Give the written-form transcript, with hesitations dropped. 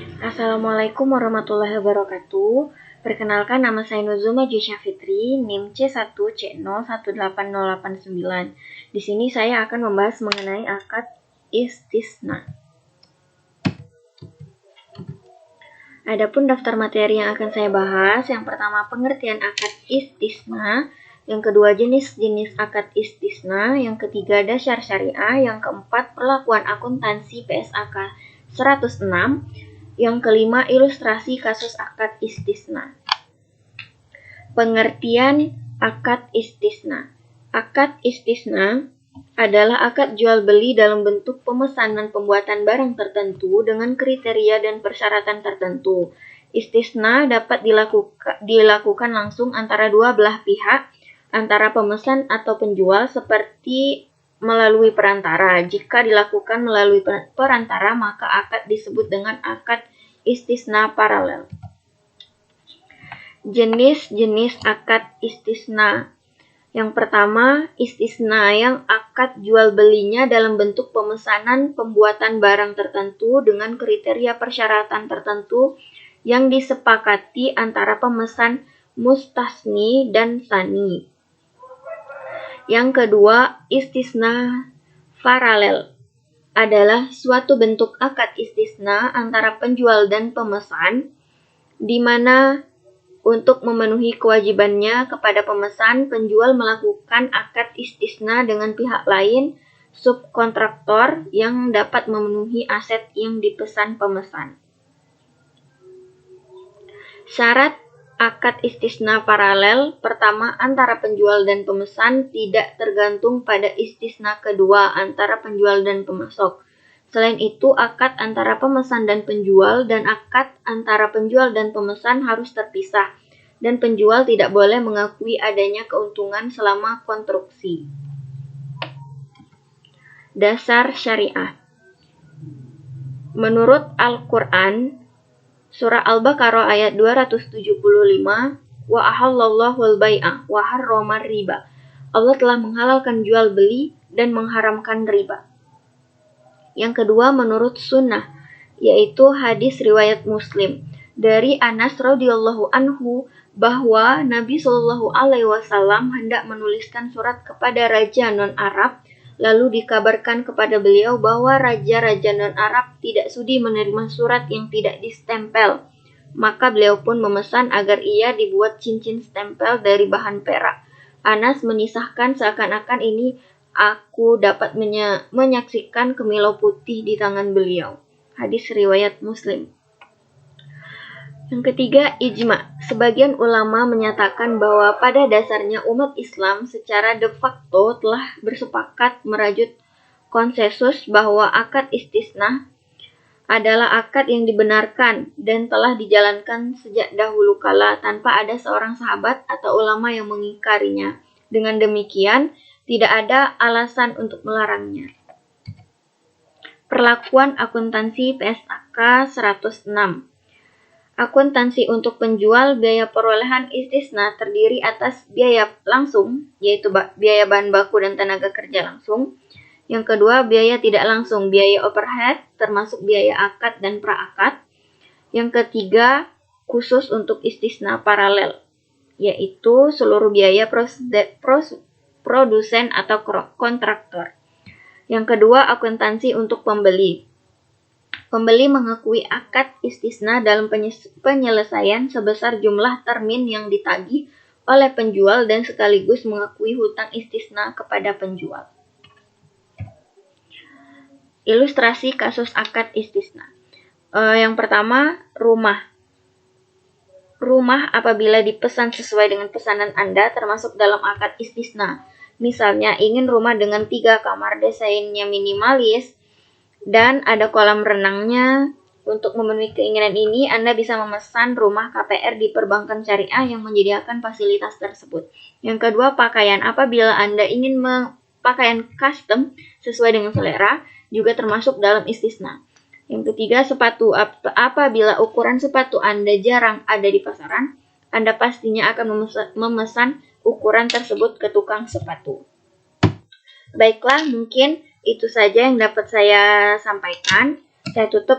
Assalamualaikum warahmatullahi wabarakatuh. Perkenalkan, nama saya Nuzuma Jusha Fitri, NIM C1C018089. Di sini saya akan membahas mengenai akad istisna. Adapun daftar materi yang akan saya bahas, yang pertama pengertian akad istisna, yang kedua jenis-jenis akad istisna, yang ketiga dasar syariah, yang keempat perlakuan akuntansi PSAK 106, yang kelima ilustrasi kasus akad istisna. Pengertian akad istisna. Akad istisna adalah akad jual beli dalam bentuk pemesanan pembuatan barang tertentu dengan kriteria dan persyaratan tertentu. Istisna dapat dilakukan langsung antara dua belah pihak, antara pemesan atau penjual, seperti melalui perantara. Jika dilakukan melalui perantara, maka akad disebut dengan akad istisna paralel. Jenis-jenis akad istisna. Yang pertama, istisna yang akad jual belinya dalam bentuk pemesanan pembuatan barang tertentu dengan kriteria persyaratan tertentu yang disepakati antara pemesan mustasni dan sani. Yang kedua, istisna paralel adalah suatu bentuk akad istisna antara penjual dan pemesan, di mana untuk memenuhi kewajibannya kepada pemesan, penjual melakukan akad istisna dengan pihak lain, subkontraktor, yang dapat memenuhi aset yang dipesan pemesan. Syarat akad istisna paralel: pertama, antara penjual dan pemesan tidak tergantung pada istisna kedua antara penjual dan pemasok. Selain itu, akad antara pemesan dan penjual dan akad antara penjual dan pemesan harus terpisah, dan penjual tidak boleh mengakui adanya keuntungan selama konstruksi. Dasar syariah. Menurut Al-Quran, Surah Al-Baqarah ayat 275, wa ahallallahu al-bai'a wa harramar riba. Allah telah menghalalkan jual beli dan mengharamkan riba. Yang kedua, menurut sunnah, yaitu hadis riwayat Muslim dari Anas radhiyallahu anhu bahwa Nabi Shallallahu alaihi wasallam hendak menuliskan surat kepada raja non-Arab, lalu dikabarkan kepada beliau bahwa raja-raja non-Arab tidak sudi menerima surat yang tidak distempel. Maka beliau pun memesan agar ia dibuat cincin stempel dari bahan perak. Anas menisahkan, seakan-akan ini aku dapat menyaksikan kemilau putih di tangan beliau. Hadis riwayat Muslim. Yang ketiga, ijma. Sebagian ulama menyatakan bahwa pada dasarnya umat Islam secara de facto telah bersepakat merajut konsensus bahwa akad istisna adalah akad yang dibenarkan dan telah dijalankan sejak dahulu kala tanpa ada seorang sahabat atau ulama yang mengingkarinya. Dengan demikian, tidak ada alasan untuk melarangnya. Perlakuan akuntansi PSAK 106. Akuntansi untuk penjual, biaya perolehan istisna terdiri atas biaya langsung, yaitu biaya bahan baku dan tenaga kerja langsung. Yang kedua, biaya tidak langsung, biaya overhead, termasuk biaya akad dan praakad. Yang ketiga, khusus untuk istisna paralel, yaitu seluruh biaya produsen atau kontraktor. Yang kedua, akuntansi untuk pembeli. Pembeli mengakui akad istisna dalam penyelesaian sebesar jumlah termin yang ditagih oleh penjual dan sekaligus mengakui hutang istisna kepada penjual. Ilustrasi kasus akad istisna. Yang pertama, rumah. Rumah apabila dipesan sesuai dengan pesanan Anda termasuk dalam akad istisna. Misalnya, ingin rumah dengan 3 kamar, desainnya minimalis, dan ada kolam renangnya. Untuk memenuhi keinginan ini, Anda bisa memesan rumah KPR di perbankan syariah yang menyediakan fasilitas tersebut. Yang kedua, pakaian. Apabila Anda ingin pakaian custom sesuai dengan selera, juga termasuk dalam istisna. Yang ketiga, sepatu. Apabila ukuran sepatu Anda jarang ada di pasaran, Anda pastinya akan memesan ukuran tersebut ke tukang sepatu. Baiklah, mungkin itu saja yang dapat saya sampaikan. Saya tutup.